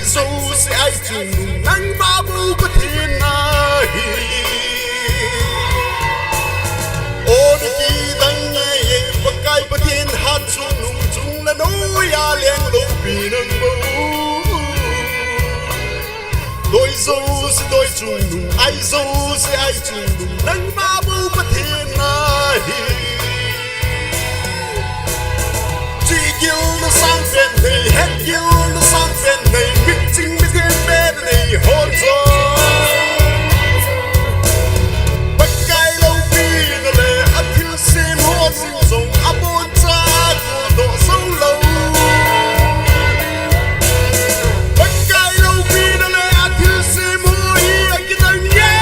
dấu sẽ ai chừng nắng ba bu có thiên ai ô đi kỳ tăng nghe và cái bất thiên hát chung nung chung là nỗi ya liền lâu vì nâng bầu đôi dấu sẽ đôi chung nung ai dấu sẽ ai chung nung nắng ba bu có thiên ai chỉ yêu nó sang bên này hết yêu nó sang bên này biết chính biết thêm bên này hôn gió bất cái lâu vì nó lệ ắt thiếu xem hôn sinh dùng áp ôn cha của độ sâu lâu bất cái lâu vì nó lệ ắt thiếu xem hôn ý ở cái tầng nhé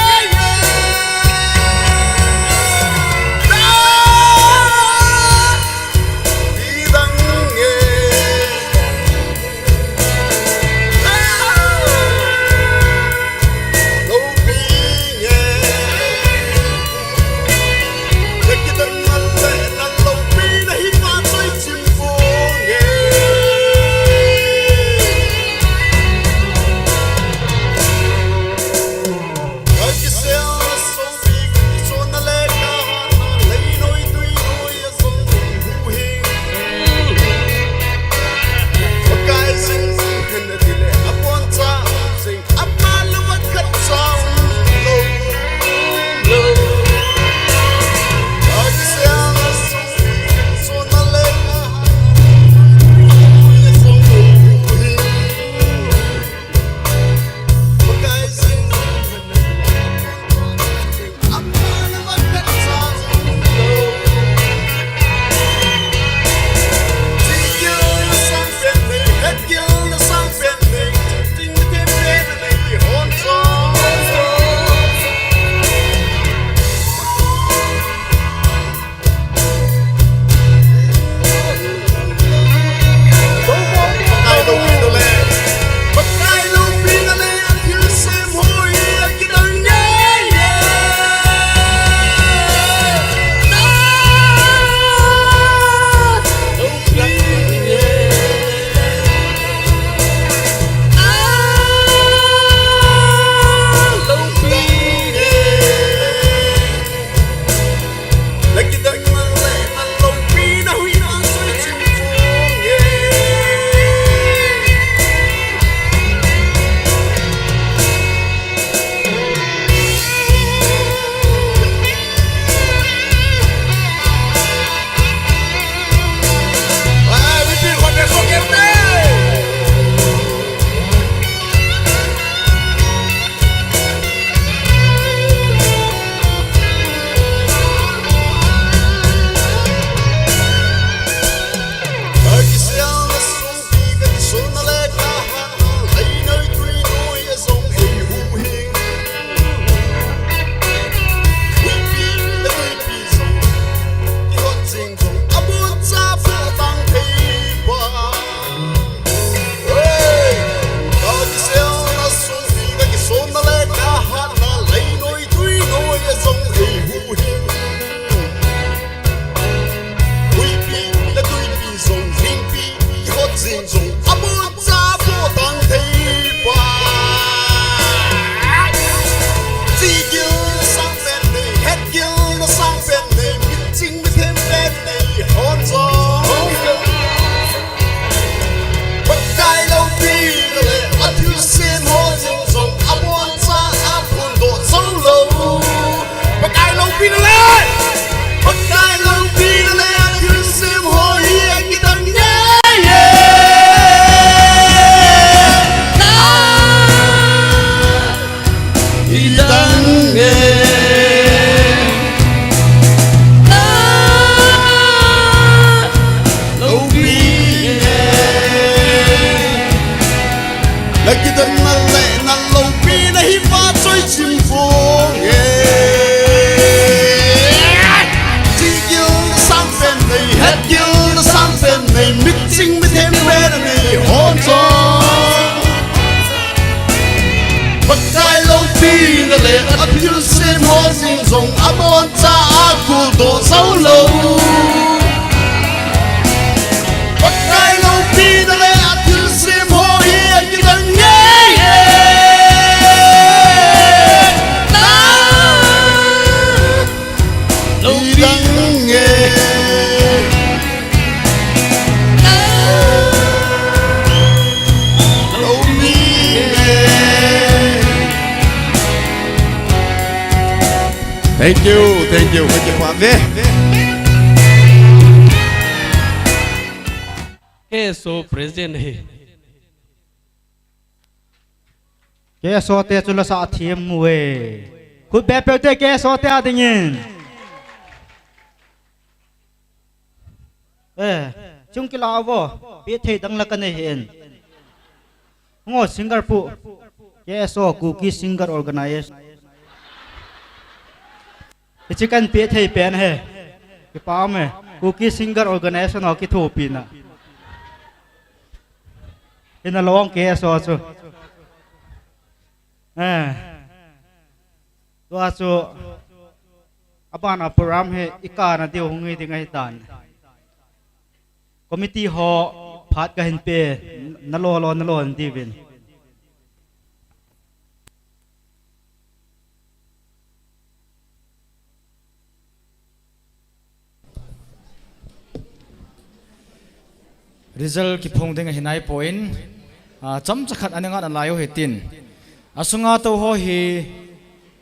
đi đăng dùng áp ôn cha cụ tổ sâu lâu bất ai lâu khi ta lẽ thứ xem hồ yên như đang nhé thank you cái quan về KSO president he KSO te chula sa thiam muwe khut be pe te KSO te adingin chung ki lawo pe thei dang la kan hen ngo singer pu KSO cookie singer organize chicken pe thei pen he ki pa me cookie singer organization ho ki thu pina in a long KSO chuตัวจูอาบานอัปรามเฮอิกานะเดียวหงายดิ่งไอ้ตานคอมมิตี้ฮอพัดกันเห็นเปนโลดีวินresult ki phong ding hinai point cham chakhat ananga an layo hetin asunga to ho hi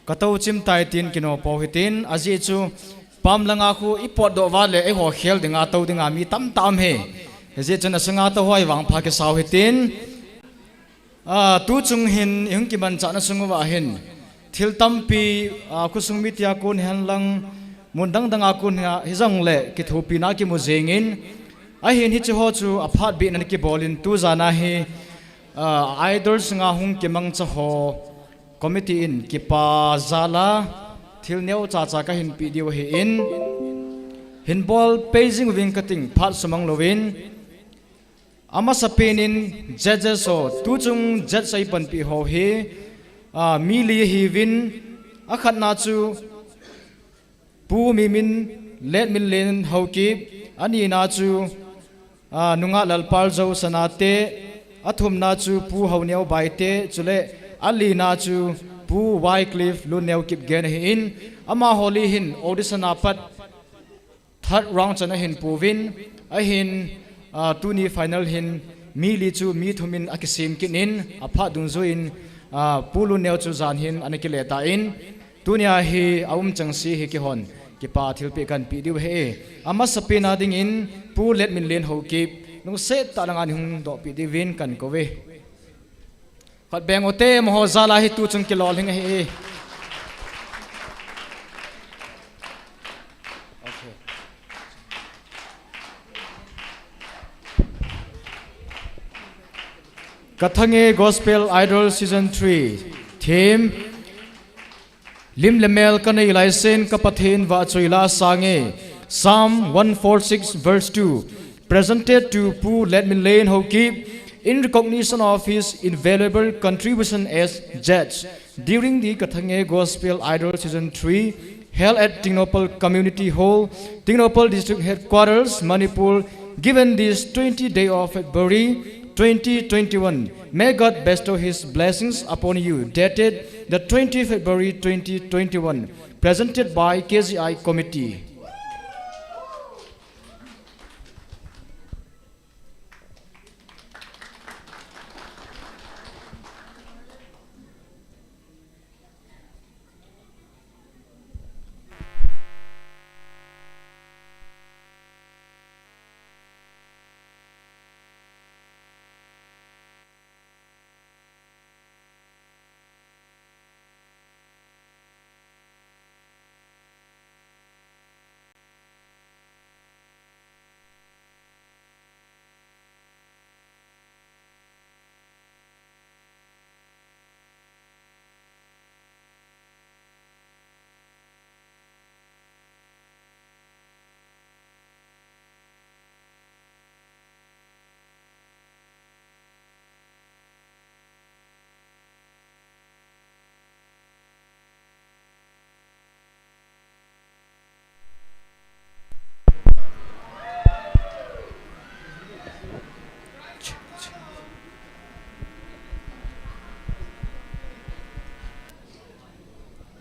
kato chim tai tin kino po hitin aji chu pam langa khu ipot do wale e ho khel dinga to dinga mi tam he je chen asunga to hoi wang pha ke saw hitin tu chung hin ing ki ban cha na sungu wa hin thil tampi khu sung mi tia kun han lang mundang danga kun hi jang le ki thu pi na ki mu jengin a hin hi chu ho chu aphat bi nan ki bolin tu zana hi idols nga hung ki mang cha ho committee in ki pa zala thil neu cha cha ka hin pi diu hi hin ball paging wing cutting phat sumang lovin ama sapinin judges so tu chung judge sai pan pi ho hi mi li hi win akhat na chu pu mi min let min len ho ki ani na chu nunga lalpal zo sanate athum na chu pu ho neu bai te chule ali na chu pu Wycliffe lu neu kip gen hin ama holy hin audition apat third round chana hin puvin a hin tuni final hin mi li chu mi thumin akisim kinin apha dungzo in pulu neu chu zan hin anekile ta in tunia hi aum changsi hi ki hon ki pa thil pe kan pi diu he ama sapina ding in pu let min len ho kip nung set ta langan hung do pi di win kan ko we khat beng ote mo zala hi tu chung ki lol hing he okay Kathange Gospel Idol Season 3 theme lim lemel kanei laisen kapathin wa choila sange Psalm 146 verse 2 presented to Pu Ledmin Lane Hokip in recognition of his invaluable contribution as judge during the Kathange Gospel Idol Season 3 held at Tingnopal Community Hall, Tingnopal District Headquarters, Manipur, given this 20th day of February 2021. May God bestow his blessings upon you. Dated the 20th February 2021. Presented by KZI Committee.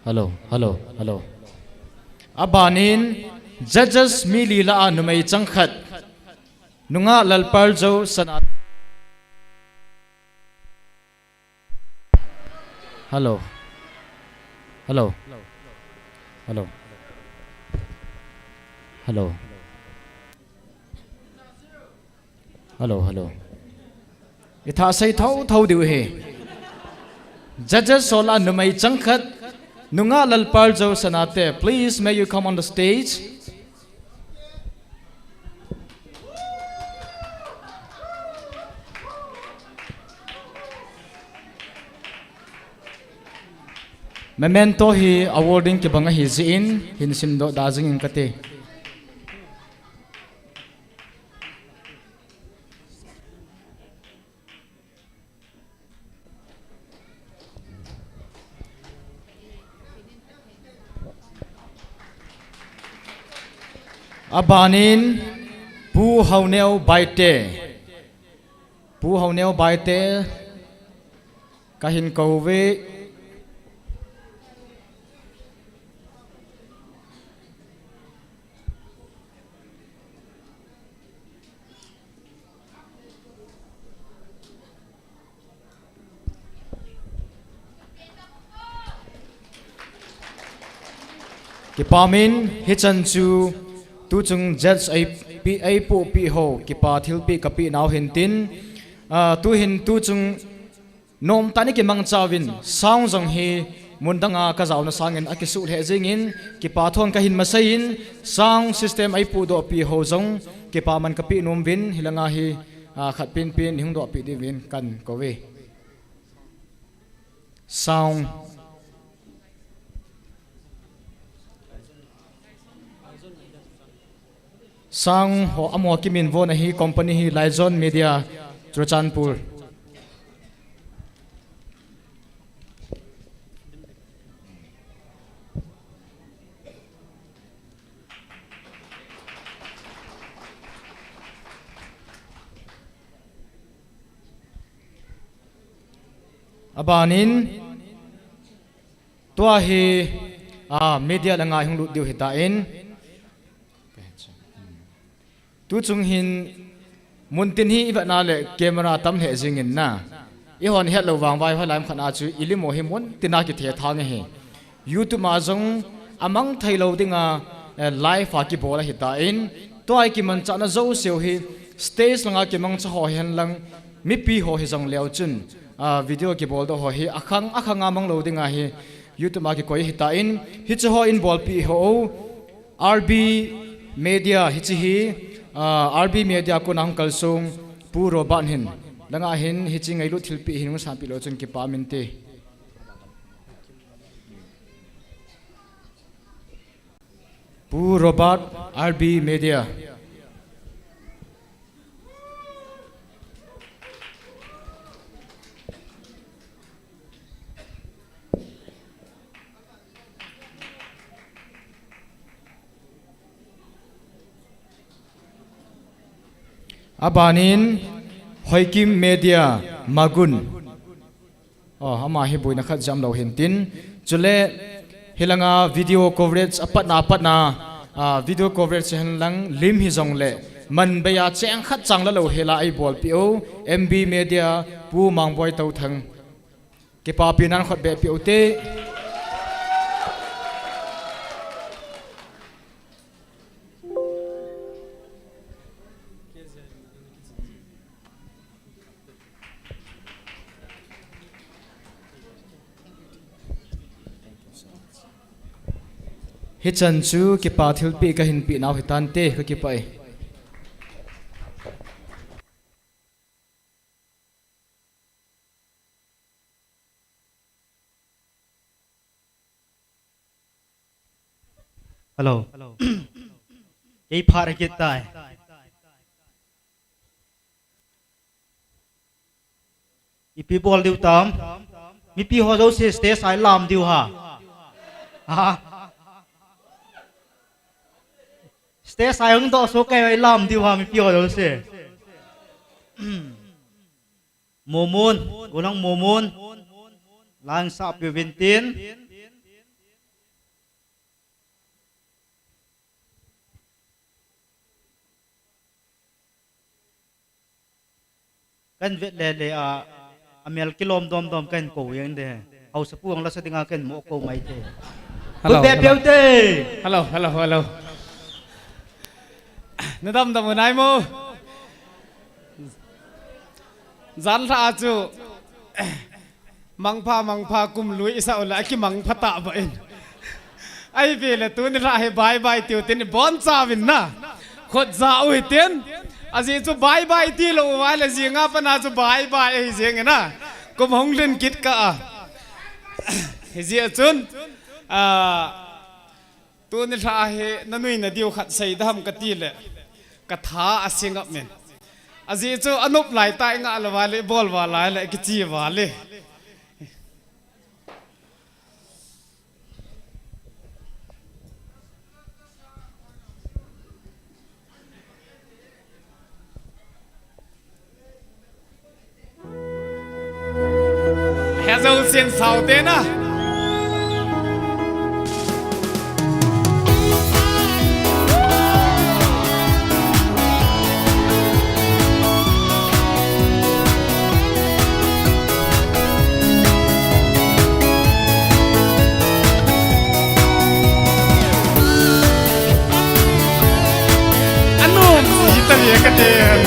Hello. Abanin judges mi lila numay changkhat nunga lalpal jo sanat. Hello. Hello. Hello. Hello, hello. Itha say thâu điều he. Judges sola numay changkhat nunga lalpal jo sanate. Please may you come on the stage. Memento hi awarding ke banga hi zin hin simdo dazing in kate. Abanin pu hauneo baite kahin kauve kipamin hichan chu tu chung judge ai pu pi ho kipa thil pi kapi naw hin tin tu hin tu chung nom tani ki mang chawin sound jong hi mundanga ka zaw na sangin akisu he jingin kipa thon ka hin masain sound system ai pu do pi ho jong kipa man kapi nom win hilanga hi khat pin hing do pi di win kan ko we sound sang ho amo kimin vo na hi company hi Lizon Media Churachandpur abanin tua hi media langa hing lu diu hita in tu chung hin muntin hi iba na le camera tam he jingin na I hon het lo wang vai holaim khana chu ilimo hi mun tina ki the thang he YouTube ma jong amang thailo dinga live a ki bola hita in to ai ki man chana zo seo hi stage langa ki mang cha ho hen lang mi pi ho hi jong leo chun video ki bol do ho hi akhang amang lo dinga hi YouTube ma ki koi hita in hi cha ho in bol pi ho RB Media hi chi hi RB Media ko nang kalsung puro ban hin langa hin hi chi ngai lu thilpi hin sa pi lo chun ki pa min te puro bat RB Media abanin hoikim media magun hama hi boina khat jam lo hintin chule hilanga video coverage apatna video coverage hen lang lim hi jong le man beya cheng khat chang la lo hela ai bol pio MB Media pu mangboi tau thang ke pa pinan khot be pio te hichan chu ki pa thil pi ka hin pi naw hitan te ka ki pai hello ei phar ki tai i people diu tam mi pi ho zo se stay sai lam diu ha stay sai hung do so kai lam diu ha mi pi ho zo se momun gunang momun lang sa pi vintin kan vet le amel kilom dom kan ko yang de au sapuang la sa dinga kan mo ko mai te Bút bè biểu tê. Hello, hello, hello. Nó đâm tầm ở này mô. Dán ra chú. Mang pha cùng lùi sao lại cái mang pha tạ vậy. Ai về là tôi nên lại bye bye tiêu tiền bón cha vin na. Khốt ra ui tiền. À gì chú bye bye tiêu lâu vài là gì ngã pa na chú bye bye gì nghe na. Cũng không lên kít cả. Gì chun. Tôi nên lại nó nuôi nó điều khát say đam cái tiền lệ. Cái thá à sinh ngập mình. À gì chú anh úp lại tay ngã là vài lệ ball vào lại lại cái chi vào lệ. Hãy dâu xin sao tên à. Anh ôm gì ta về cái tên.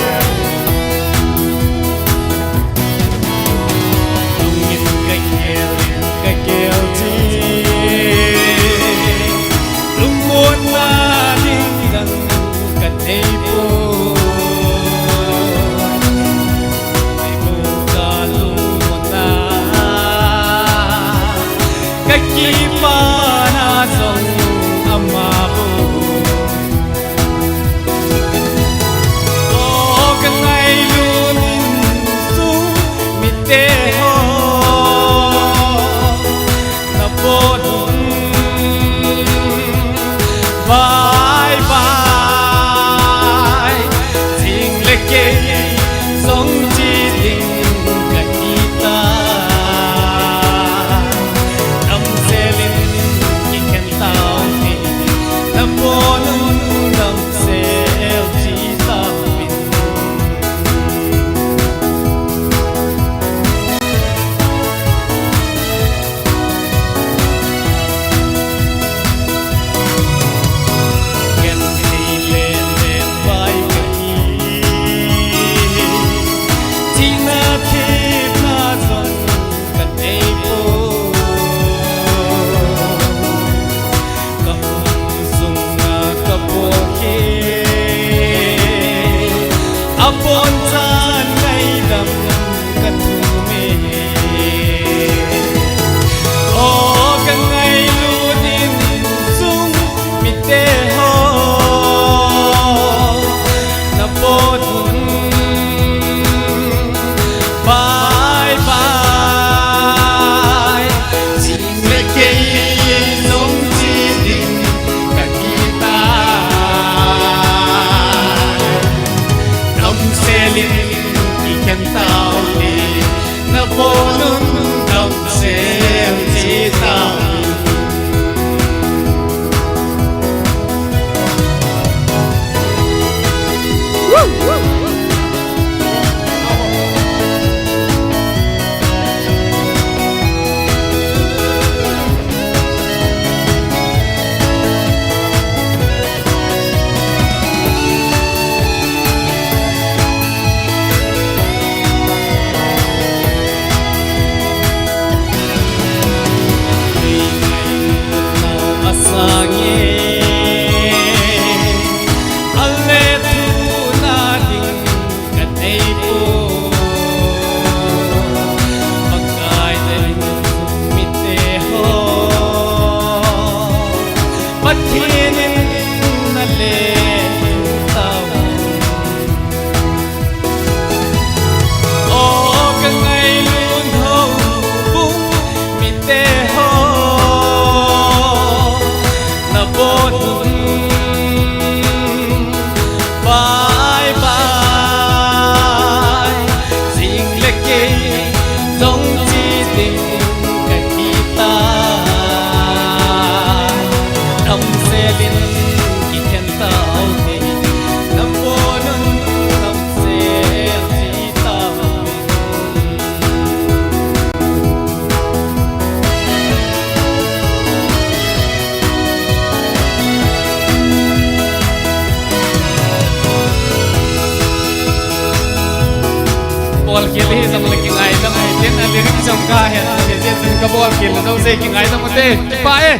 bol kill hi sam le king ai dam ai ten ale ki sam ka he na je sun ka bol kill no se king ai dam te pa e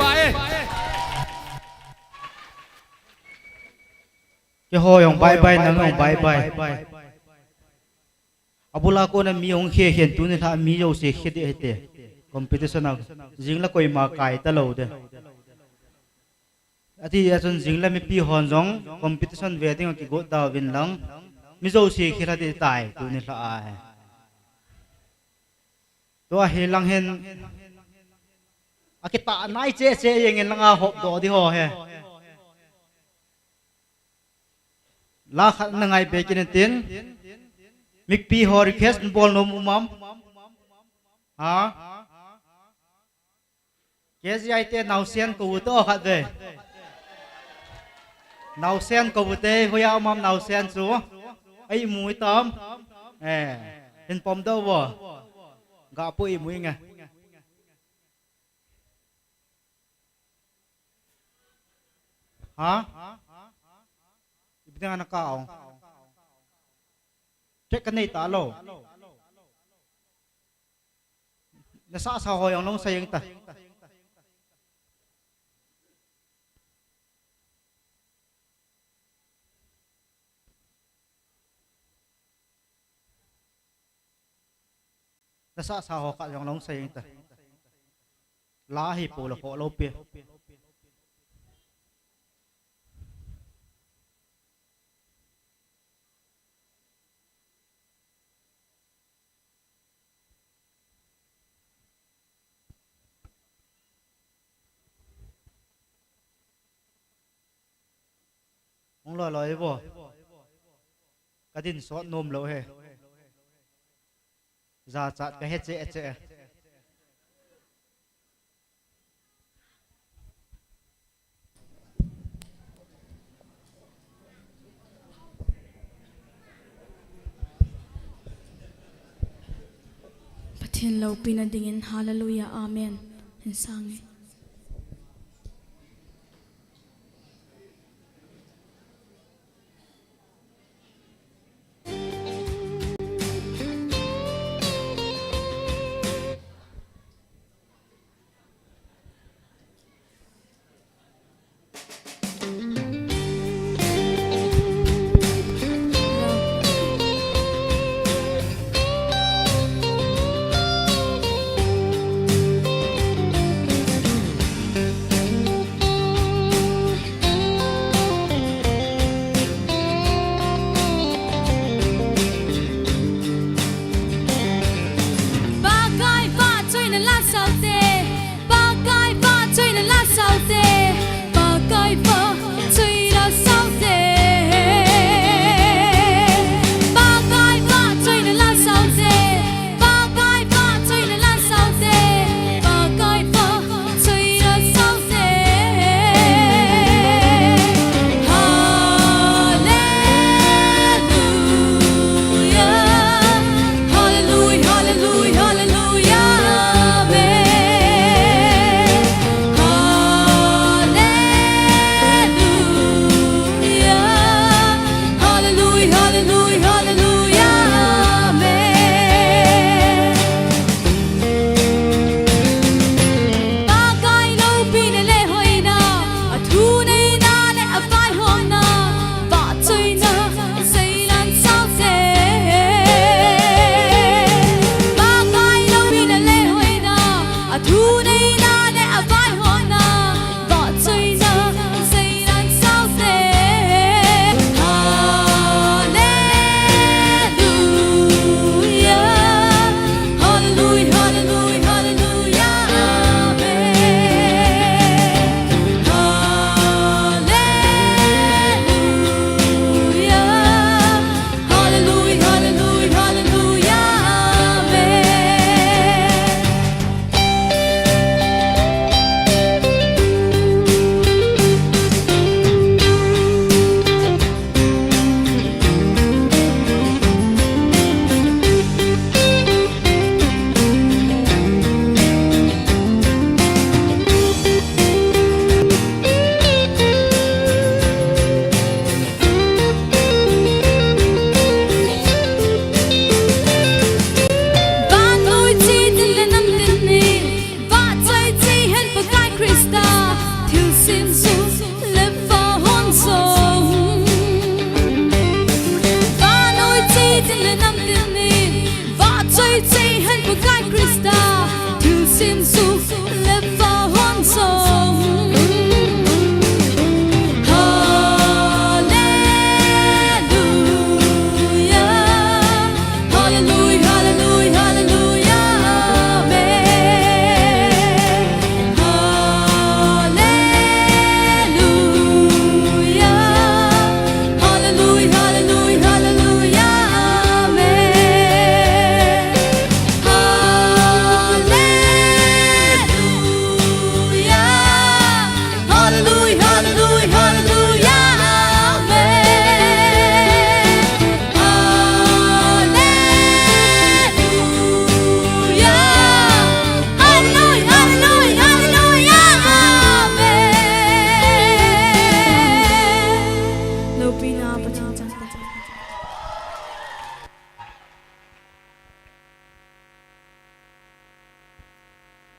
ke ho yong bye bye nang yong bye bye abula ko na mi yong khe hen tu ni tha mi yo se khe de te competition ak jingla koi ma kai ta lo de ati asun jingla mi pi hon jong competition wedding ki go da win lang mi zo se khe ra de tai tu ni tha ai to a he lang hen akita nai che che yeng lang a hop do di ho he la khat na ngai pe kin tin mik pi ho request bol no mum ha ke ji ai te nau sian ko to khat de nau sian ko te hoya mam nau sian chu ai mui tom in pom do wo ga pu i mui nga ha ibang anak ka ong check kan nei ta lo nasa sa hoyong long sayang ta nasa sa ho ka yong long sayang ta la hi po lo ko lo pe ông lo nói vô cái tin sót nôm lâu he ra chặt cái hết dễ Pathian lo pinadingin hallelujah amen in sangi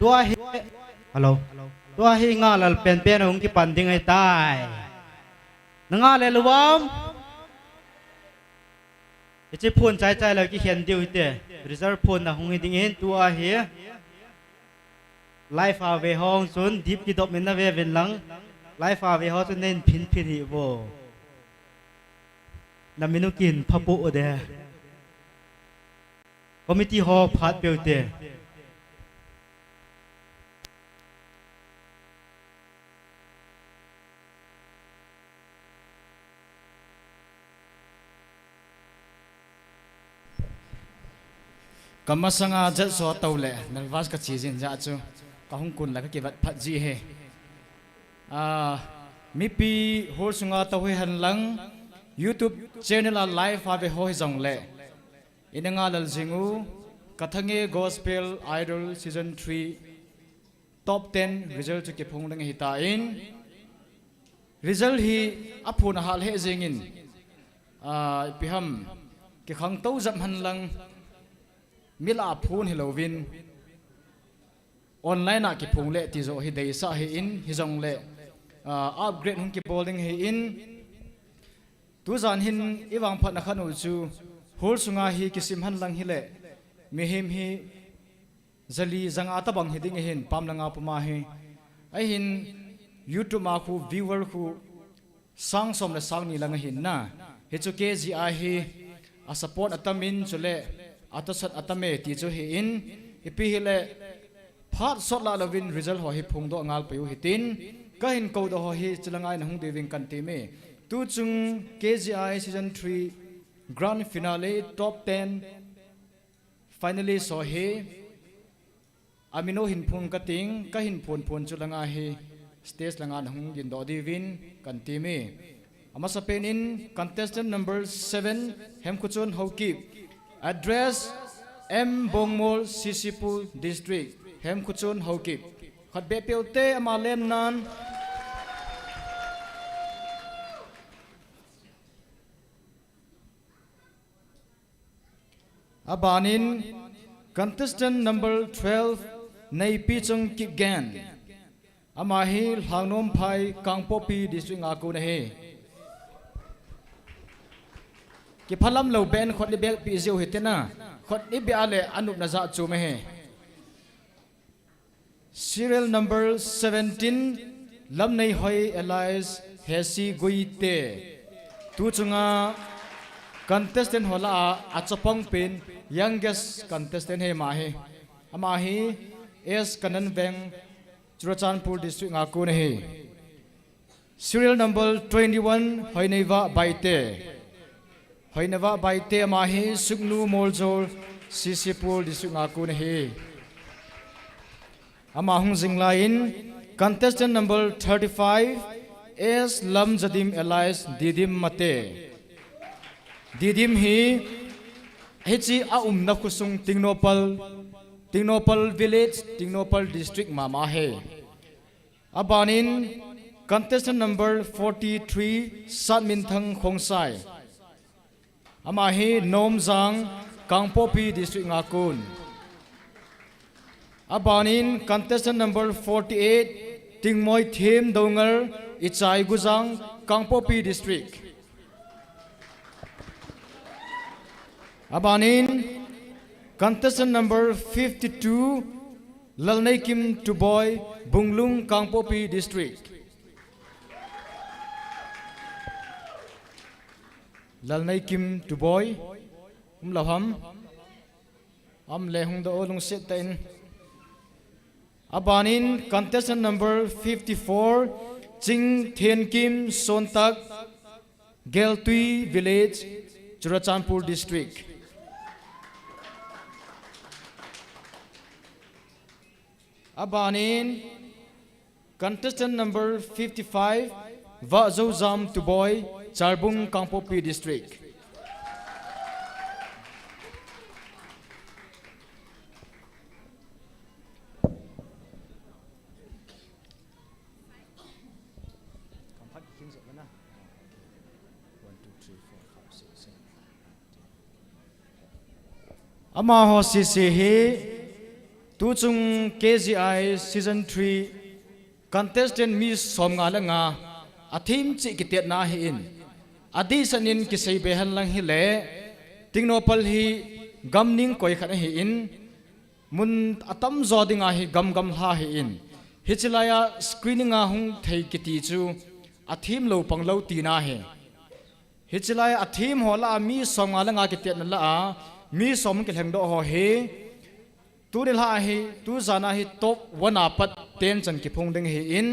ตัวเฮฮัลโหลตัวเฮงาลลเป็นเป็นหงกี่ปันดิ้งไอ้ตายนังาเลยรู้บ่จะพูนใจเลยกี่เห็นเดียวเตะริซาร์พูนนะหงดิ้งเห็นตัวเฮไลฟ์อาเวห้องส่วนดิบกี่ดอกมันน่าเวเป็นหลังไลฟ์อาเวห้องส่วนเน้นพินหิบน้ำมินุกินพับปุเดคอมมิตี้ฮอลพัดเปียวเตะกำมาสังอาจัดสวดเตาเล่นันวัสกับชีจินจ้าจูก็ห้องคุณแล้วก็เก็บพัดจีเฮมีปีโฮลสุงอาเตาเฮหันหลัง YouTube channel a live ave hoi jong le inanga lal jingu kathange gospel idol season 3 top 10 result ke phong dang hita in result hi aphun hal he jengin piham ke khang to jam han lang mila phun hilovin online a ke phong le ti zo hi dei sa hi in hi jong le upgrade hun ke bowling hi in tu zan hin iwang phat na khan u chu hol sunga hi kisim han lang hi le mi him hi zali zanga ta bang hi ding hin pam langa puma hi ai hin youtube ma khu viewer khu sang som le sang ni lang hin na he chu ke ji a hi a support atamin chule atasat atame ti chu hi in ipi hi le phat sot la lovin result ho hi phung do ngal pe hi tin ka hin ko do ho hi chilangai na hung deving kan ti me tu chung KGI season 3 grand finale top 10 finally so he amino hin phun kating ka hin phun chulanga he stage langa hung yin do divin kan ti me ama sa pen in contestant number 7 hem kuchon hoki address M Bongmol Sisipul district hem kuchon hoki khat be pelte ama lem nan abanin contestant number 12 nei pi chung ki gan ama hi hangnom phai kangpopi district ngaku na he ki phalam lo ben khot ni bel pi zeu hetena khot ni be ale anup na za chu me he serial number 17 lam nei hoi elias hesi guite tu chunga contestant hola achapong pin youngest contestant he ma he ama hi S Kanan Beng Churachandpur district ngaku ne he serial number 21 hoineva baite ama hi Sugnu Moljol Sisipur district ngaku ne he ama hung jinglain contestant number 35 S Lam Jadim Elias Didim Mate Didim hi hechi a na kusung Tingnopal village Tingnopal district mama he abanin contestant number 43 Satminthang Khongsai ama hi Nomjang Kangpopi district ngakun abanin contestant number 48 Tingmoi Them Dongar Ichai Gujang Kangpopi district abanin contestant number 52 Lalnai Kim Tuboy Bunglung Kangpopi district Lalnai Kim Tuboy laham le hung da olung set tain abanin contestant number 54 Ching Thien Kim Sontak Geltui village Churachandpur district abanin contestant number 55 Vazozam Tuboy Charbung Kangpopi district ama ho si he tu chung KGI season 3 contestant mi som nga la nga athim chi kitiat na hi in adi sanin ki sei behan lang hi le tingnopal hi gamning koi khat hi in mun atam zo dinga hi gam ha hi in hichilaya screening a hung thei kiti chu athim lo panglo ti na he hichilaya athim hola mi som nga la nga kitiat na la mi som ki heng do ho he tu dil ha hi tu zana hi top 1 apat 10 chan ki phung ding hi in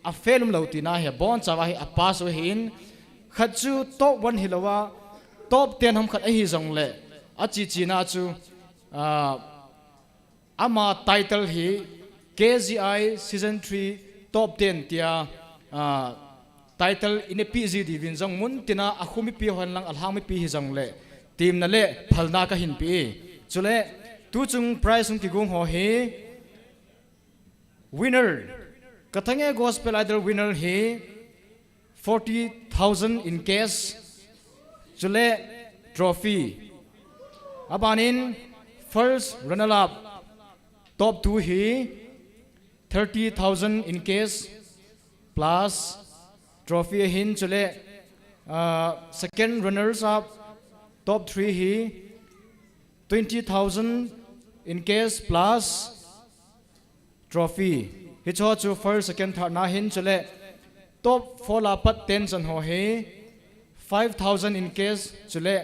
a felum lo ti na he bon chawa hi a pass hi in khachu top 1 hilowa top 10 hum khat a hi zong le a chi na chu ama title hi KGI season 3 top 10 tia title in a PZ divin zong mun tina akhumi pi hon lang alhang mi pi hi zong le team na le phalna ka hin pi chule tu chung prize ki gung ho he winner kathange gospel idol winner he 40,000 in cash chule trophy abanin first runner up top 2 he 30,000 in cash plus trophy hin chule second runners up top 3 he 20,000 in case plus trophy hicho chu first second third na hin chule top 4 la pat 10 chan ho he 5,000 in case chule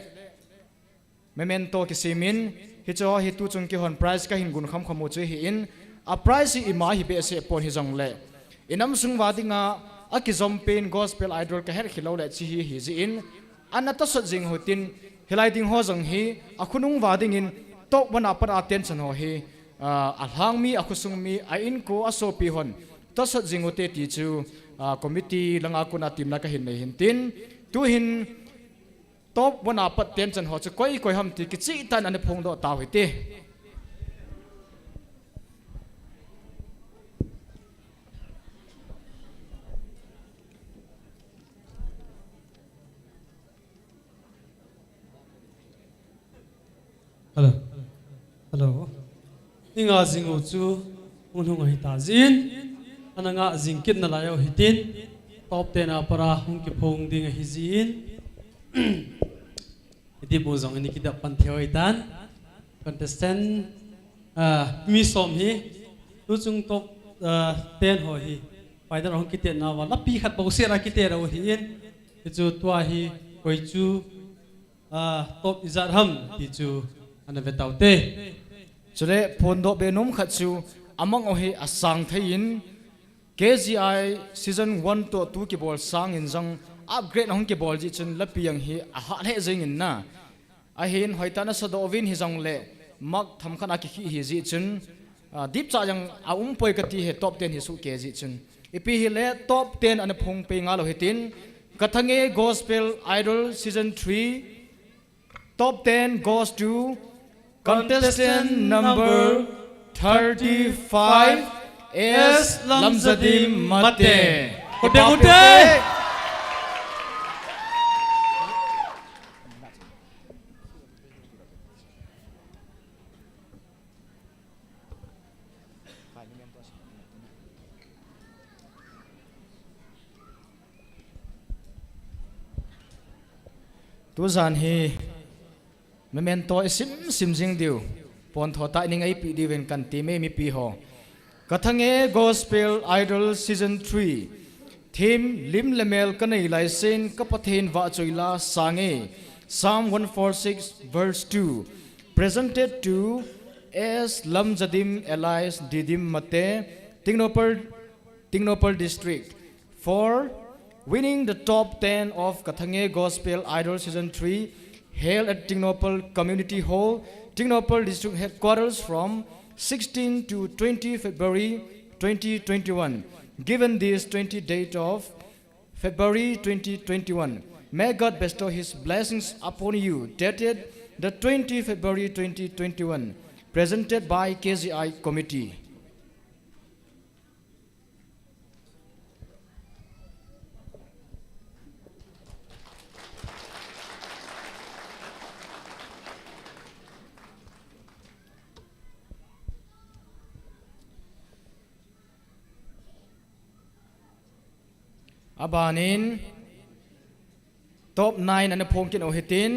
memento ki simin hicho hi tu chung ki hon prize ka hin gun kham khamu chu hi in a prize hi ima hi be se pon hi jong le inam sung wadinga akizom pen gospel idol ka her khilo le chi hi ji in anata sot jing hotin hilai ding ho jong hi akhunung wading in tok wana par attention ho hi alhang mi akhusung mi a in ko aso pi hon to sot jingote ti chu committee langa kuna team na ka hin nei hin tin tu hin top wana pat tension ho chu koi ham ti ki chi tan an phong do taw hi te hello inga zingu chu unhung hi ta zin ananga zingkit na layo hitin top 10 apara hung ki phong ding hi zin idi bo zong ni kidap pan theo itan contestant mi som hi tu chung top 10 ho hi paidar hung kitet na wala pi khat bo se ra kite ro hi in chu tua hi koi chu top izar ham ti chu ana vetaute chule phondo benum khachu amang ohe asang thein KGI season 1 to 2 ki bol sang in jang upgrade hong ki bol ji chun lapiang hi a ha he jing in na a hin hoitana sadovin hi jang le mak tham khana ki hi ji chun deep cha jang a poi ka ti he top 10 hi su ke ji chun ipi hi le top 10 an phung pe nga lo hitin kathange gospel idol season 3 top 10 goes to contestant number 35 is Lamzadim Mate. Kote. Tu zan hi memento sim jing diu pon thota ning ai pi diwen kan ti me mi pi ho kathange gospel idol season 3 theme lim lemel kanai lai sen kapathen wa choila sange psalm 146 verse 2 presented to as Lamzadim Elias Didim Mate Tingnopal district for winning the top 10 of Kathange gospel idol season 3 held at Tingnopal Community Hall, Tingnopal District Headquarters from 16 to 20 February 2021. Given this 20 date of February 2021, may God bestow His blessings upon you, dated the 20 February 2021, presented by KGI Committee. abanin top 9 ane phongkin ohitin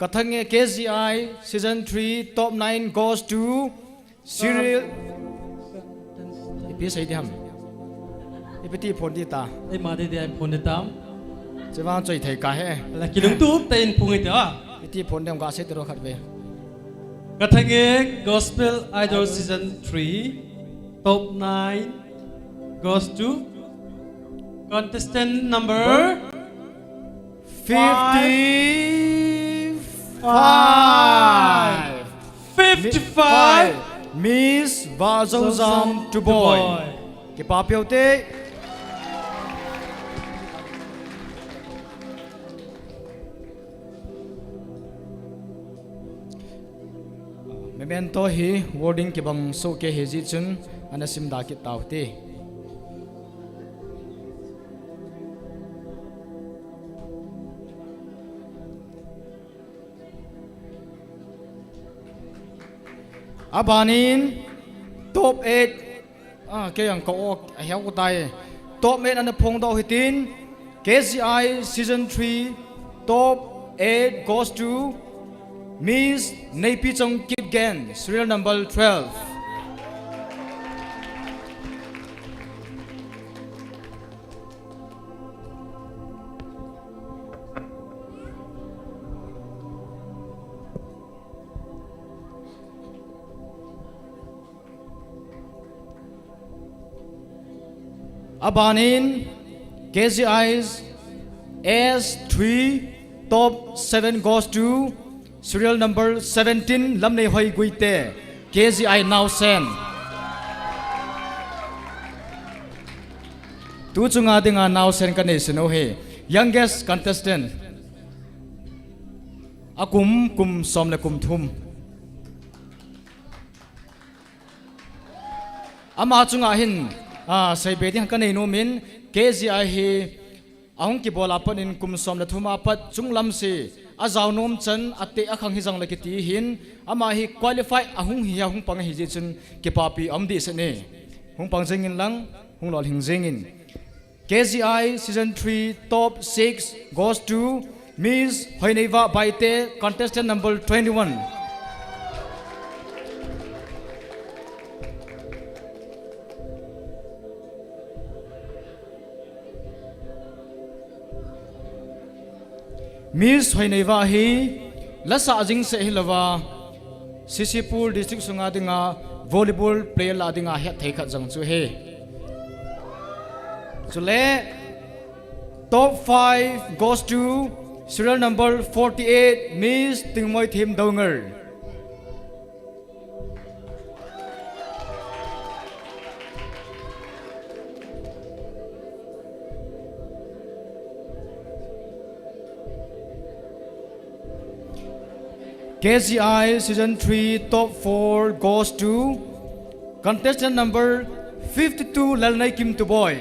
kathange KGI season 3 top 9 goes to serial ipi sai diam ipiti phon di ta ai ma de ai phone tam chewang choi thai ka he la kilung tu te in phung ite a iti phon dem ga se tro khat ve kathange gospel idol season 3 top 9 goes to contestant number 55 Miss Vazozam to boy ke pa pyote memento hi wording ke bang so ke heji chun anasim da ki tawte abanin top 8 ke yang ko hiao ko tai top 8 an phong do hitin KCI season 3 top 8 goes to Miss Neipi Chong Kip Gen serial number 12 abanin KCI's S3 top 7 goes to serial number 17 lamne hoi guite KCI now sen tu chunga dinga now sen kan sino he youngest contestant akum kum somle kum thum ama chunga hin sai beti kan nei no min KCI hi ahung ki bola pan in kum som la thuma pat chunglam si azaw nom chan ate akhang hi jang la ki ti hin ama hi qualify ahung hi ahung pang hi ji chun ki papi amdi se ne hung pang jengin lang hung lol hing jengin KCI season 3 top 6 goes to Miss Hoineva Baite contestant number 21 Miss Hoineva hi lasa ajing se hilawa Sisipur district sunga dinga volleyball player la dinga he thai khat jang chu he chule top 5 goes to serial number 48 Miss Tingmoi Thim Donger KCI season 3 top 4 goes to contestant number 52 Lalnai Kim to boy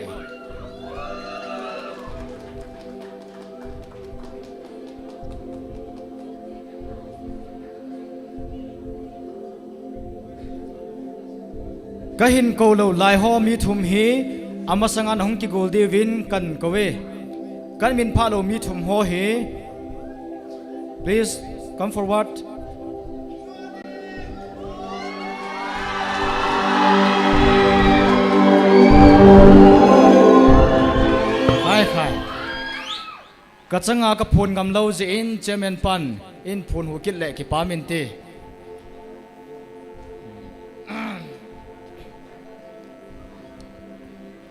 kahin ko lo lai ho mi thum hi amasangan hong ki gold win kan kowe kan min pha lo mi thum ho hi please come forward kachanga ka phun ngam lo je in chairman pan in phun hu kit le ki pamin te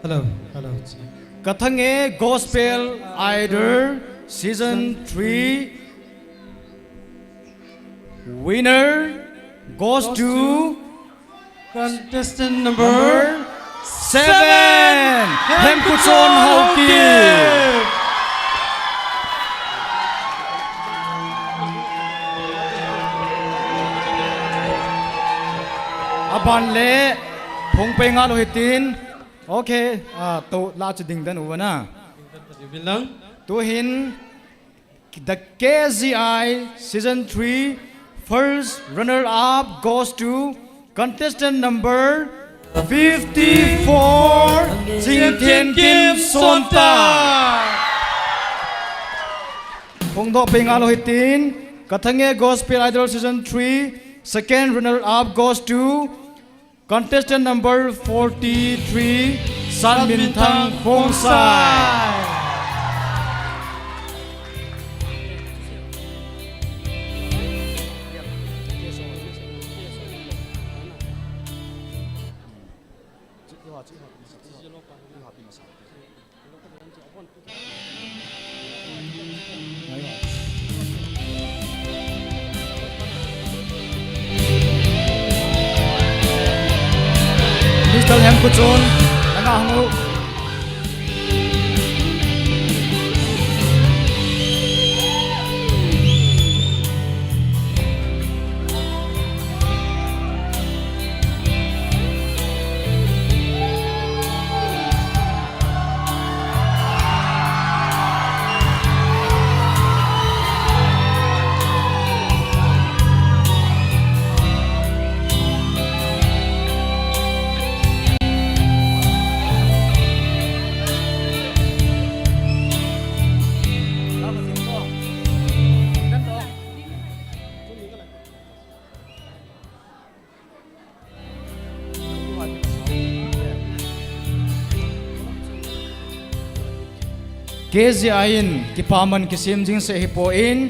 hello kathange gospel idol season 3 winner goes to contestant number 7 Hemkuchon Hauki aban le phong pe nga lo hitin okay to la chu ding dan uwana bilang to hin the KCI season 3 first runner up goes to contestant number 54 Jing Tian Kim Sonta Phong do penga lo hitin Kathange Gospel Idol Season 3 second runner up goes to contestant number 43 San Min Thang Phong Sai Mr. Hem Kuchon Nanga Hangu KZI in Kipaman Kisim Jing Se Hipo in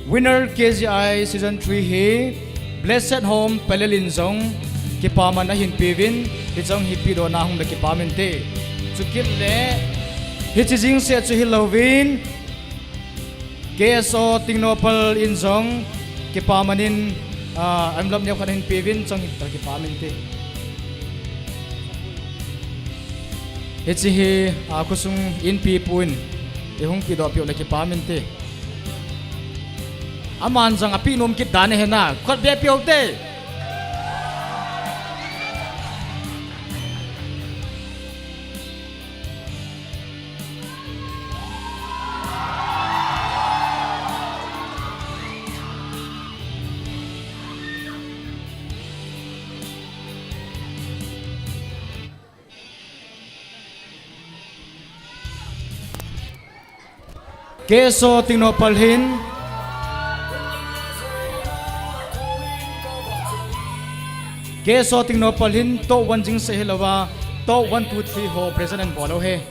winner KZI season 3 he Blessed Home Pelelin Zong Kipaman na hin pivin Hijong hipido na hong na kipamin te Chukil le Hitijing se chu hilovin KSO Tingnopal in Zong Kipamanin Amlam niyo kanin pivin Zong hitar kipamin te Hichi ako sung in pipun ihong pido pio laki pamente aman jang api nom kit dane hena khot be pio te Keso Tingnopal hin Keso Tingnopal hin to 1 jing se hilawa to 1 2 3 ho president bolo he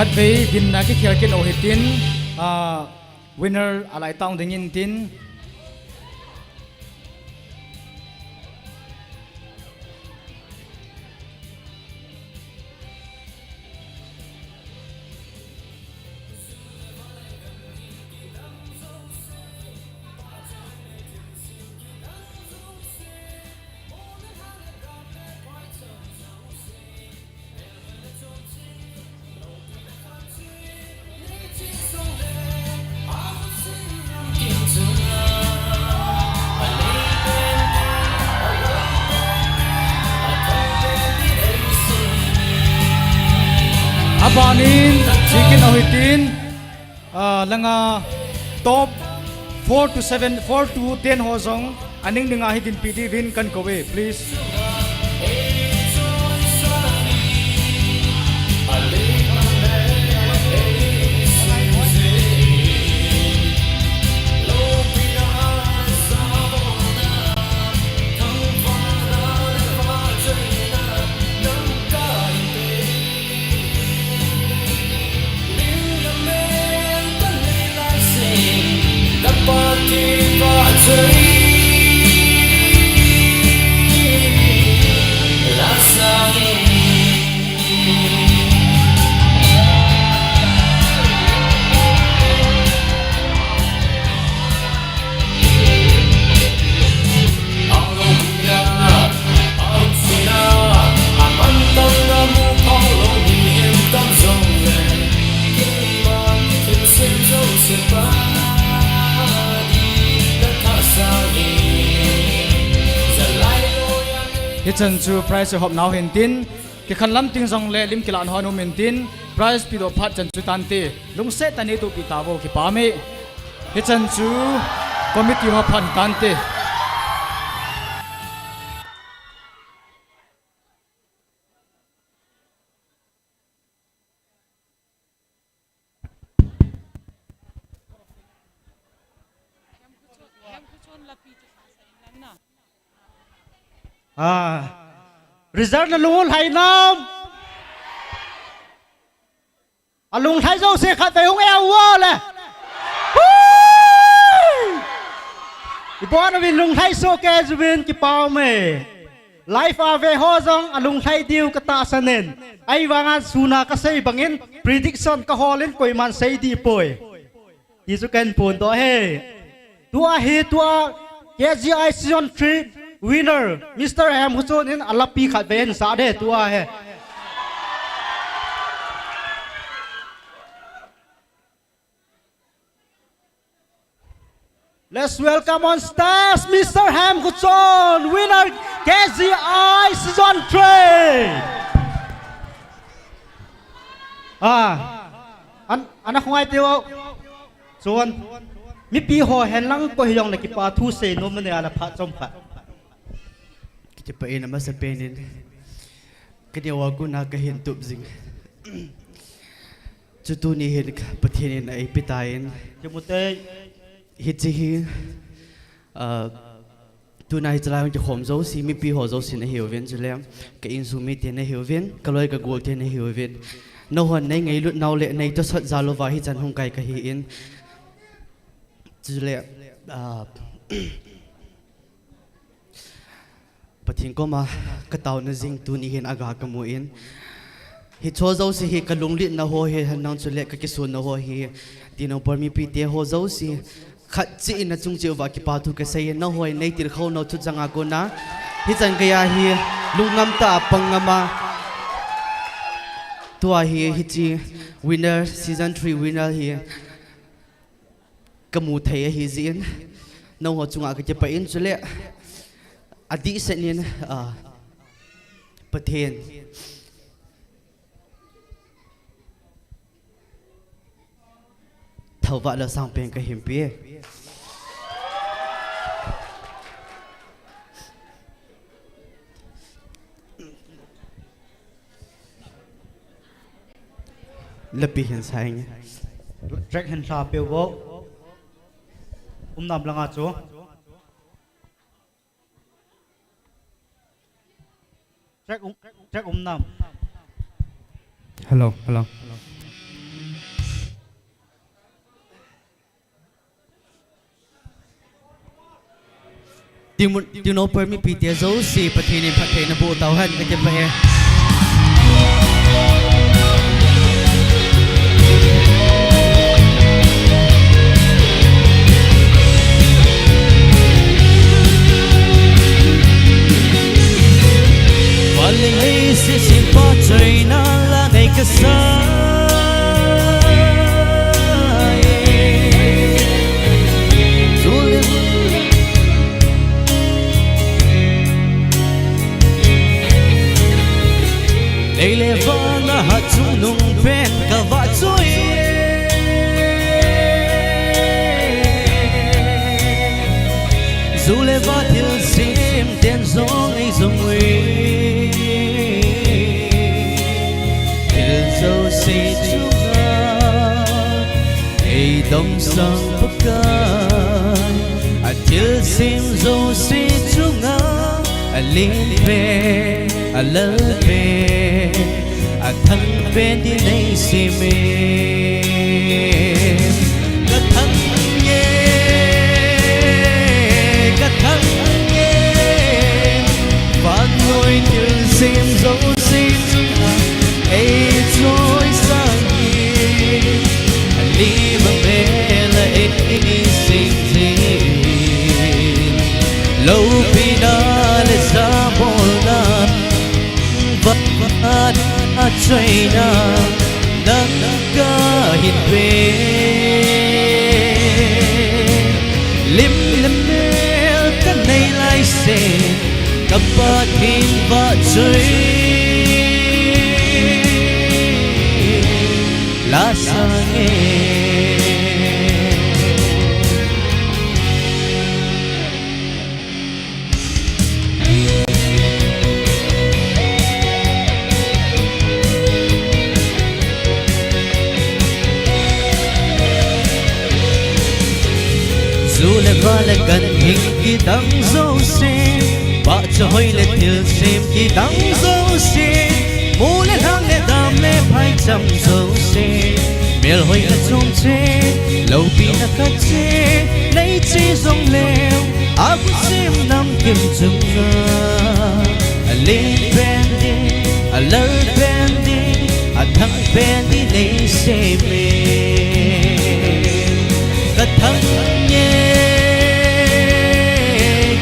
Khat vei din na ki khel ken o hitin winner alai taung dingin tin Abanin chicken ohitin langa top 4 to 10 hozong aning ninga hitin pidi rin kan kowe please hi chan chu price hop now hen tin ki khan lam ting jong le lim kilan hanu men tin price pi do phat chan chu tan ti lung se tani tu pi tawo ki pa me hi chan chu committee hop phan tan ti result là lung hay nam lung hay dâu xe khát về không eo vô nè bọn nó bị lung hay số kê dù bên cái bao mê life về ho dòng lung hay điều cái ta sa nên ai vang suna cái xây bằng in prediction cái ho lên coi man xây đi bồi đi số kênh phun đó he tua KGI season 3 winner Mr. Ham Huson in alapi khat ven sa de tua he let's welcome on stage Mr. Ham Huson winner KGI season 3 anh không ai tiêu Son mi pi ho hen lang ko hyong na ki pa thu se no mane ala pha chom pha kita pa ina masa penin kadi wa ku na ka hin tup jing chutu ni hin pathin ai pitain chumute hi chi hi tu nai chala ji khom zo si mi pi ho zo sin hi ven jlem ka in su mi te na hi ven ka loi ka gol te na hi ven no hon nei ngai lut nau le nei to sat zalo wa hi chan hung kai ka hi in jle pathin ko ma ka taw na jing tu ni hin aga ka mu in hi cho zo si hi ka lung lit na ho he han nang chule ka ki sun na ho hi tino por mi pi te ho zo si khat chi na chung chiu wa ki pa thu ka sei na hoi nei tir kho no thu changa ko na hi chan ka ya hi lungam ta pangama tua hi hi chi winner season 3 winner hi kamu thei hi zin no ho chunga ka pa in chule adi senin pathen thawwa la sang pen ka him pi lapi hin sang track hen sa pe wo nam langa chu track nam hello tiếng nói per mi pi tia zo si pathin in pathe na bu tau han ka je pa he Falling lazy sin pa chơi na la ngày ka sa Đây lệ vang na hat chung nung pen ka va chơi dù lệ va thiêu sim tên gió ngay dòng nguy thiêu dâu xì chunga ai đông sang bất can thiêu sim dâu xì chunga lên về lỡ về thân bên đi lấy xì mê thân nhé và ngồi như sim dấu xin ấy trôi sang đi đi mà mẹ là ấy xin lâu vì đã lệ xa bồ na vật vật chơi na nắng ca hiện về lim lim mê cái này lại xe cặp ba thiên và chơi lá sang nghe dù là va là gần hình khi đắng dấu xe bà cho hơi là thiếu xem khi đắng dấu xe mũ lên hang lên đam lên phải chăm dấu xe mẹ hơi là trông chê lâu bị là cắt chê lấy chi dòng leo cũng xem năm kim chung lên bên đi lỡ bên đi thằng bên đi lấy xe mê cả thằng nhé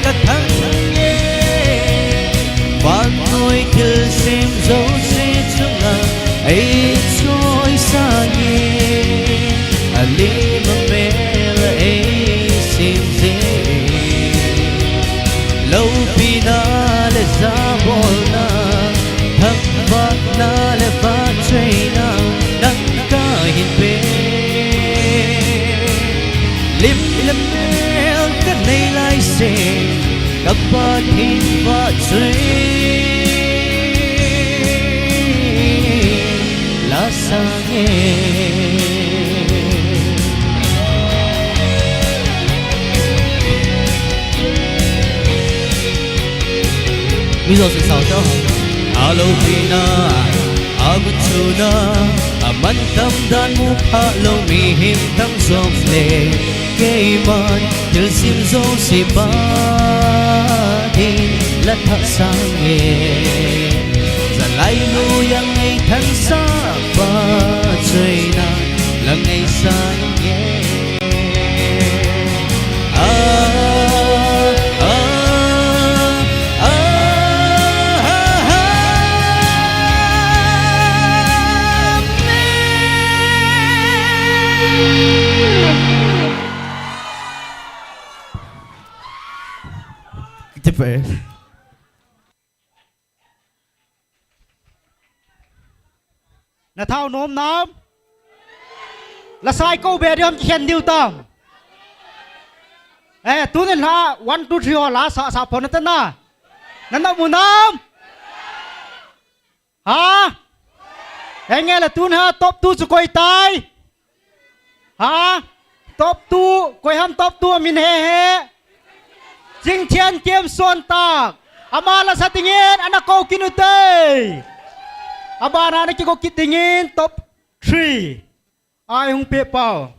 cả thằng nhé và ngồi cứ xem dấu xe chung ấy trôi xa nhé lý mà mẹ là ấy xem dễ lâu vì na là giá bồ na thằng vắt na là vắt chơi na nắng ca hiện về lim lim mèo cái này lại xe cặp ba thiên và chơi lá sang nghe bây giờ sự sao cho alo pina agutuna man tâm dan mu pha lo mi him tam som le ke man til sim zo si ba di la tha sang nghe za lai lu yang ngày tháng xa ba chơi na là ngày sang nghe tiếp về là thao nôm nóm là sai câu bè điềm khen điều tầm tu nên ha 1 2 3 lá sa sa phone tên na năn đâu muốn nóm hả nghe là tu ha top tu cho coi tai hả top tu coi ham top tu min he Jing Tian Kiem Suan Tak Amala sa tingin anak ko kinutay Abana na ko kitingin top 3 Ay hong pepaw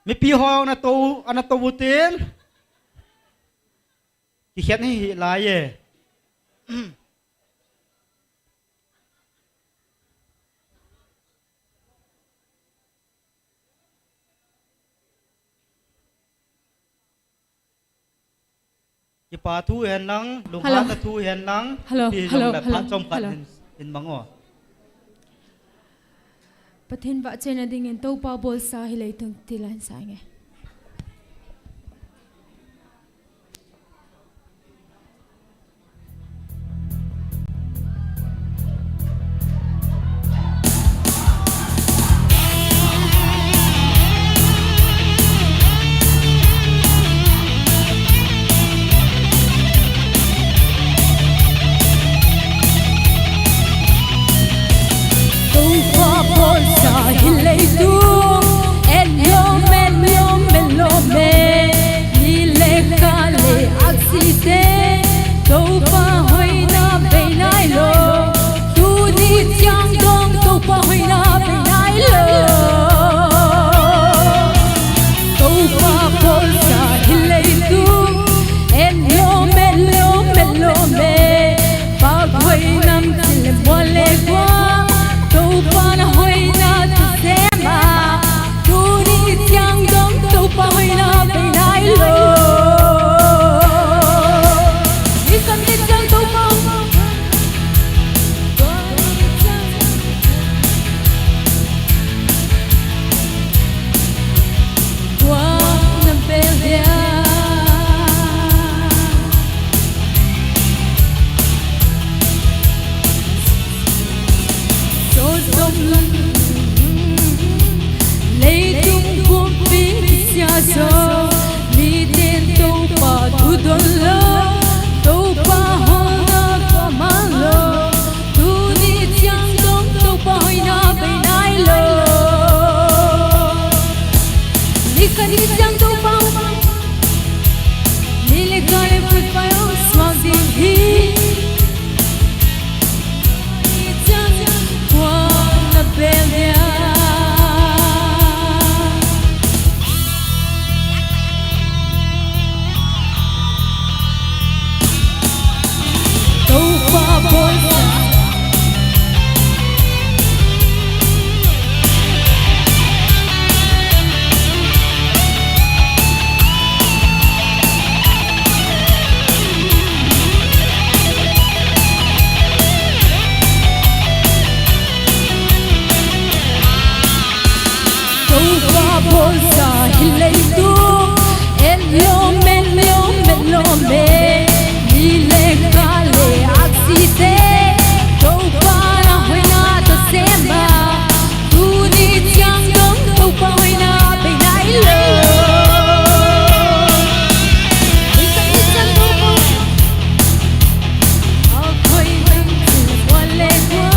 Mi piho na to anak to butin Kikhet ni laye Ki pa thu hen lang lung Hello. ha thu hen lang Hello, pi hello, long la hello, pa chom hello. kan in bango Pathin vợ trên là đình in tâu pa bol sa hi lấy thằng tilan sa nghe. hilei tu elo melo me ni le ka le aksite to pa hoina benai lo tu ni chang dong to pa hoina benai lo to pa bol sa hilei tu elo melo me pa hoinam til mole kwa to pa na hoina tu sema tu ni chang dong to pa hoina benai lo ni kan ni chang to pa qua na belia lấy tung cuốn pin xa xôi mi tên tô pa tu đôn lơ tô pa hôn na pa mang lơ tu ni chang dong tô pa hoi na bay nai lơ ni kan ni chang tô pa ni le gale phut pa yo swag din hi ni chang qua na belia bolsa hilei tu elo melo me ni le ka le aksite to pa na hoina to sema tu ni chang dong to pa hoina be nai lo ni ka ni chang to pa a khoi nang tu wale kwa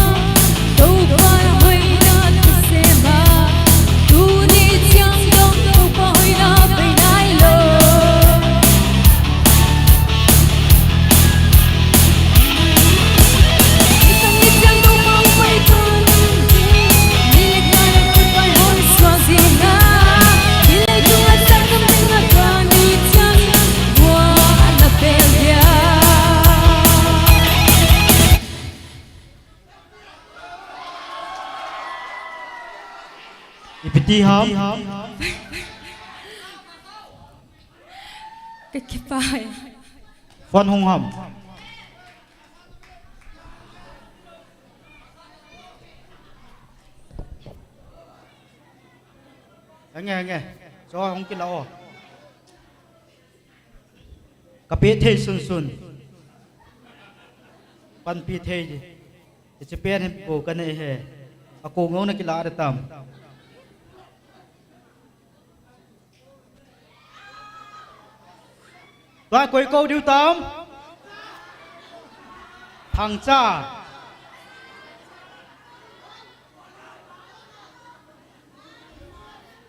to pa na hoina to sema tu ni chang dong to pa hoina be nai lo ni ka ni chang to pa pai ton ni le ka le phut pai hoi swang zina ni le tu a chang kam ding na ka ni chang wa na belia ipiti ham cái pai phon hung ham nghe cho không cái lâu cà phê thế sun pan pi thế gì chỉ bên hem bộ cái này hè à cô ngô này cái lá để tầm Rồi cuối câu điều 8 thằng cha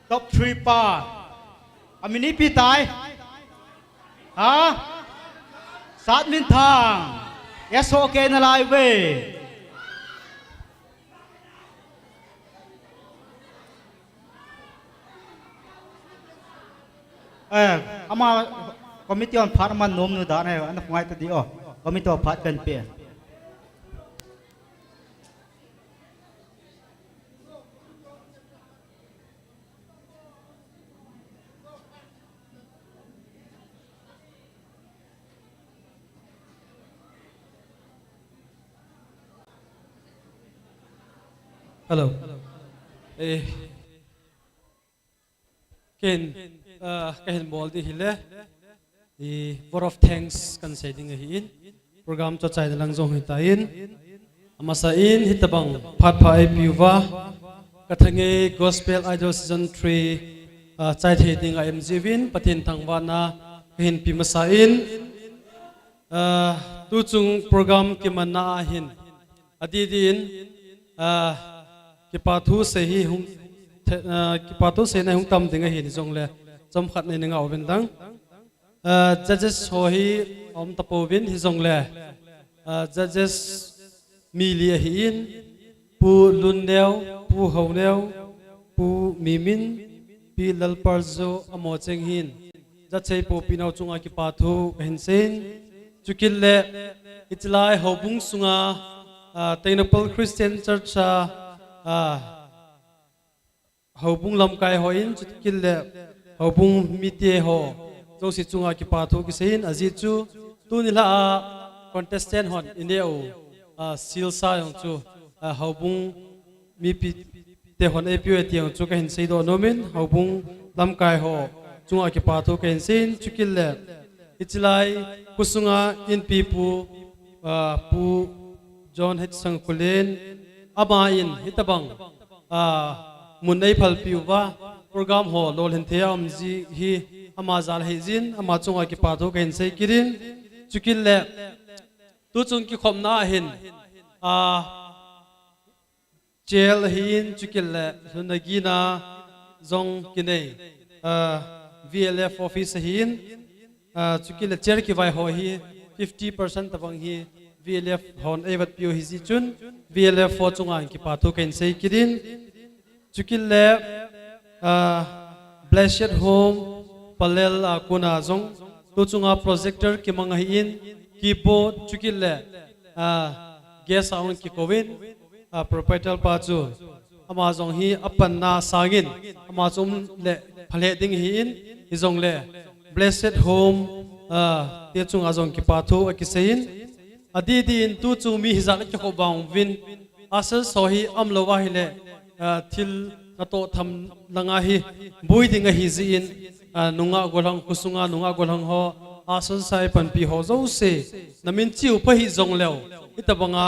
top 3 pa amini pi tai hả sát min thang yes okay na lai về ama committee on parliament nom nu da này anh phải tự đi committee on part cần pe Hello. Ken kahin bol di hile. The vote of thanks kan say ding hin. Program cho chai lang jong hitain. Amasa in hitabang phat pha ai piwa. Kathange gospel idol season 3 chai the ding MGwin pathin thangwana hin pimasa in. Tu chung program ki manna hin. Adidin ki pathu se hi ki pato se na hung tam dinga hi ni jong le chom khat ne nga oben dang judges ho hi om tapovin hi jong le judges mi li hi in pu lun neu pu ho neu pu mimin pi lal parzo amo cheng hin ja chei po pinau chunga ki pathu hen sen chukil le itlai hobung sunga Tainapal Christian Church hobung lam kai hoin chukil le hobung mitie ho zo si chunga ki pathu ki sein aji chu tu ni la contestant hon india o sil sa yong chu hobung mi pi te hon apio tiang chu ka hin sei do nomin hobung lam kai ho chunga ki pathu ka hin sein chukil le itlai kusunga in pi pu pu John H sang kulen ama in hitabang mun nei phal piwa program ho lol hen theam ji hi ama zal hezin ama chunga ki patho ken sei kirin chukil le tu chung ki khomna hin jail hin chukil le sunagi na zong kinai VLF office hin chukil le chair ki vai ho hi 50% tabang hi VLF hon evat pio hi ji chun VLF fo chunga ki patho ken sei kirin chukil le blessed home palel kuna zong tu chunga projector ki manga hi in keyboard chukil le guest sound ki kovin proprietor pa chu ama zong hi apan na sangin ama chum le phale ding hi in hi zong le blessed home te chunga zong ki patho akisein adi din tu chu mi hizak ki ko bang win asal sohi amlowa hi le thil na to tham langa hi bui dinga hi zin nunga golang kusunga nunga golang ho asal sai pan pi ho zo se namin chiu pa hi zong lew itabanga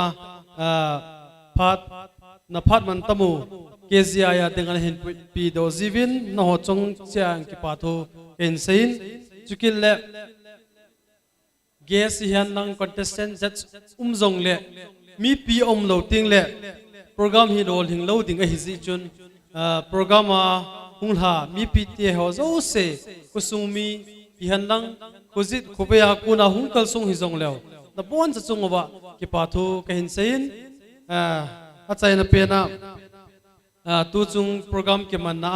phat na phat man tamu kezia ya dengan hin pi do zivin no ho chong chiang ki patho en sein chukil le guess hian nang contestant zat zong le mi pi lo ting le program hi rol hing lo ding a hi zi chun program hungha mi pi te ho zo se kusung mi hian nang kuzit khobya kuna hungkal sung hi zong lew na bon cha chung wa ki pathu ka hin sein a chai na pe na tu chung program ke man na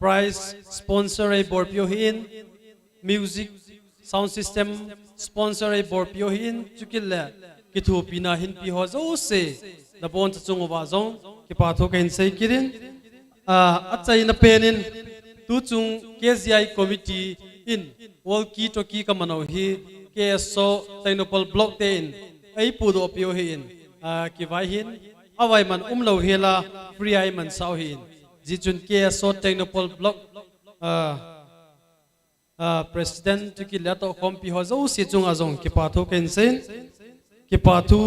prize sponsor a bor pyo hin music sound system sponsor a bor pyo hin chukil le ki thu pina hin pi ho zo se na bon cha chung wa zong ki patho ka hin sei kirin a chai na penin tu chung KZI committee in wall ki to ki ka mano hi KSO Tainopal block te in ai pu do pyo hin ki vai hin awai man lo hela free ai man sau hin ji chun KSO Tainopal block president ki lato kompi ho zo si chung azong ki patho ken sen ki pathu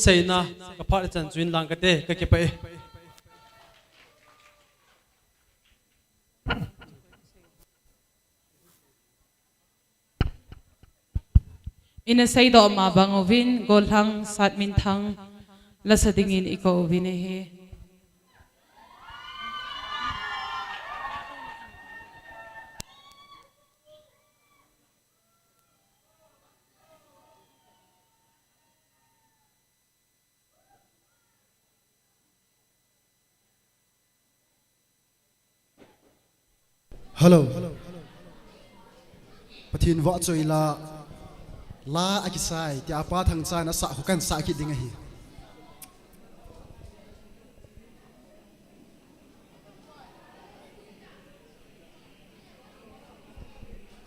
seina ka pha chan chuin lang ka te ka ki pai ina say do ma bangovin golhang satmin thang lasadingin iko vinehe Hello. Pathin wa choi la akisai ti apa thang cha na sa hukan sa ki dinga hi.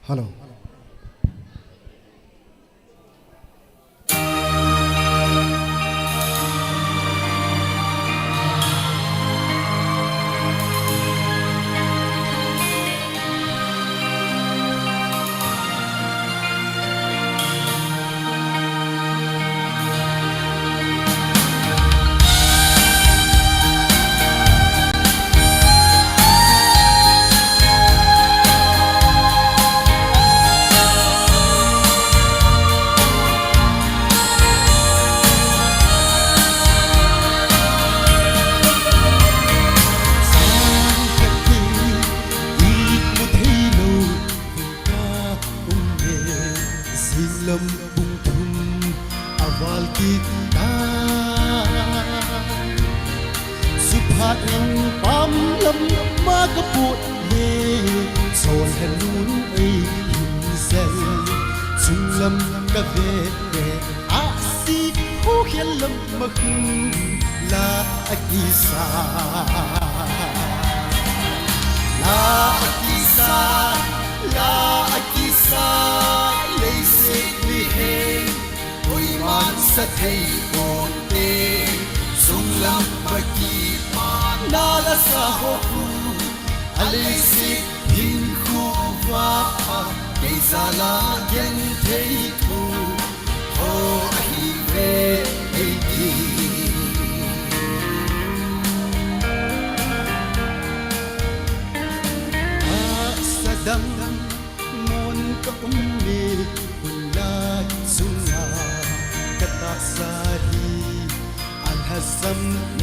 Hello. ก็ปวดเล่โซนแห่งนู้นไอหินเซลจุงลำกะเวอาซีผู้เขียนลำมาคืนลาอากิซาลาอากิซาลาอากิซาเลยสิลิเฮโอยมันสะเทยโอนเตจุงลำบะกีมันนาลาสาโฮคูอะไรสิหินคูวาเกซาลาเย็นเทยทูโออาฮิเวเอดีดังมนก็มีคุลาสุนากะตาสาฮีอัลฮัสซัมเน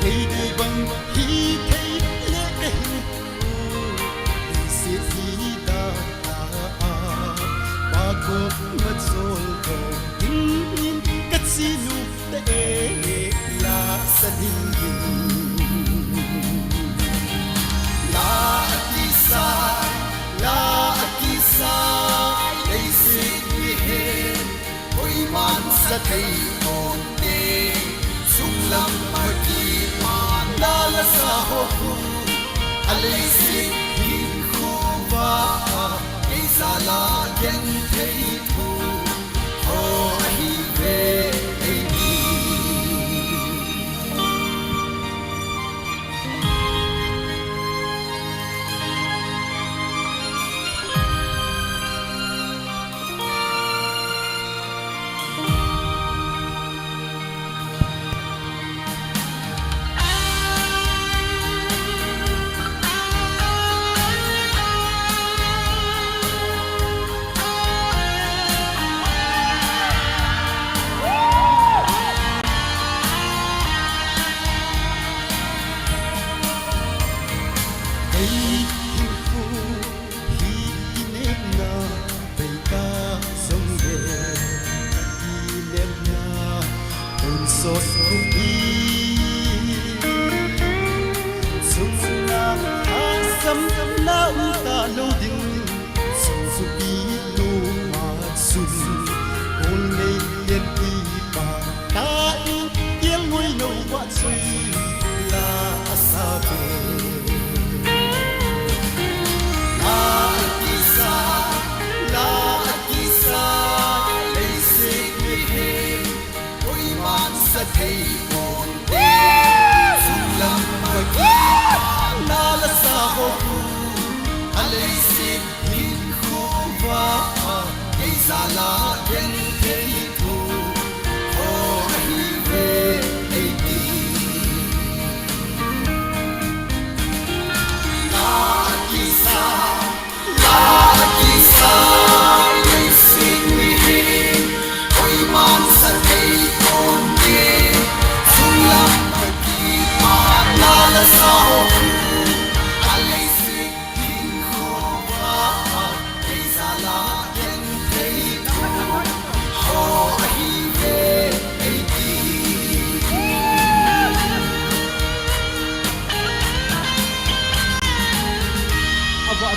เฮดีบังฮีเทเลเอสิฮีดาบาโกมัดโซลโตหินกัดซิลูเตเอลาสนินLa Akisa, La Akisa, Lazy Lihe, Oi Man sa Tay Ong Te, Sung Lam Magi Man Lala sa Hoku, Alazy Hin Kuva, Isa La Yen Tay Tu, Ho Ahive Ahi.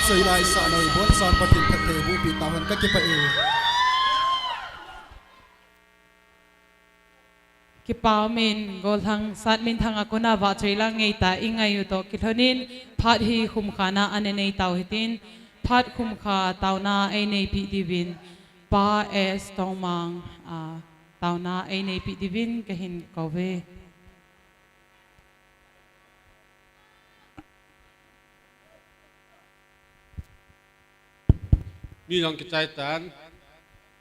Soi lai sa noi bon san patin phathe bu pi tawan ka ke pa e ki paumin gol thang sat min thang akuna wa choila ngei ta ingai yu to ki thonin phat hi khum khana ane nei taw hitin phat khum kha tawna ai nei pi divin pa es tongmang tawna ai nei pi divin ka hin koveมีน้องกิจใจตัน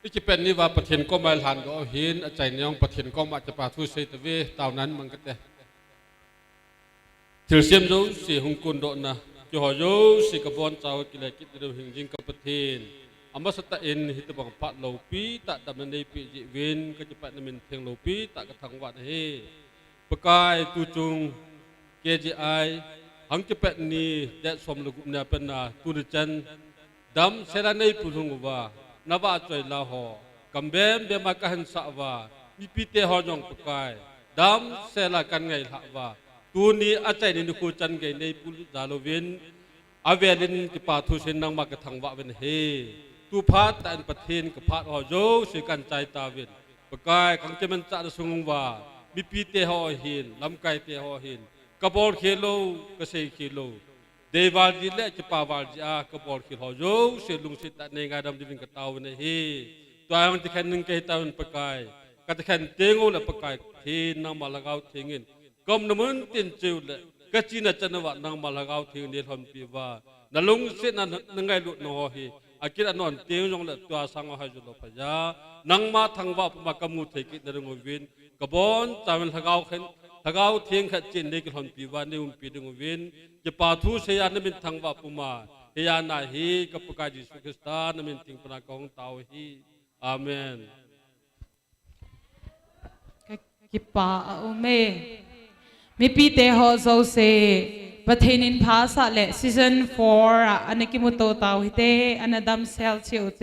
ที่จะเป็นนิวาประเทศก็มาหลานก็เห็นอาจารย์น้องประเทศก็มาจะปาทุเสตเวตาวนั้นมันก็แต่ถือเสียมรู้สิหงกุนโดนะจะหอยสิกบวนเจ้ากิเลสกิเลสหิงจิงกับประเทศอามาสตะเอ็นฮิตบังปัดโลปีตัดดำในปีจิเวนก็จะไปนำเป็นเทียงโลปีตัดกระทังวัดเฮประกายตูจุงเกจิไอหังจะเป็นนี่แดดสมลูกเนี่ยเป็นนาตูดิจันดำเสนาในปุถุงว่านว่าใจลาหอกำเบมเบมากันสะว่ามีปีเตหอยองประกายดำเสลากันไงละว่า ตัวนี้อาจารย์นี่คูจันเกในปุจาโลเวนอาเวลินกิปาทุเซนนังมากระทังวะเวนเฮตูพาแต่ประเทศกับพาดหอโจสิกันใจตาเวนประกายขังจะมันจะสุงว่ามีปีเตหอหินลำไก่เตหอหินกระบอกเคโลกระเซเคโลเดวาจิเลกิปาวาจิอากระบอกเคหอโจเสลุงสิตในงานดำดิวินกตาเวนเฮตัวมันจะแค่นึงเกตาเวนประกายก็จะแค่เตงโอและประกายเทนำมาละเกาเทงินก็มันมันเตียนจิวเลยก็จีน่าจะนวัดนางมาละเกาเทงเดียร์ทำปีว่านลุงสินั้นนังไงลุนอฮีอากิระนอนเตียงยองเลยตัวสังหารจุลพยานังมาทังว่ามากมุเทกินเรื่องวินกบอนจามันละเกาเข็นละเกาเทียงขัดจีนเด็กทำปีว่าในปีเรื่องวินจะปาทูเสียนมินทังว่าปุมาเฮียนาฮีกับประกาศยิสุคริสตานมินทิงปนากองเตาฮีอาเมนกิปาอุเมมีปีเตหอโซเซประเทศนินภาษาเลซีซัน4อันนี้กิมุโตตาวฮิเตอันดัมเซลเชียวเต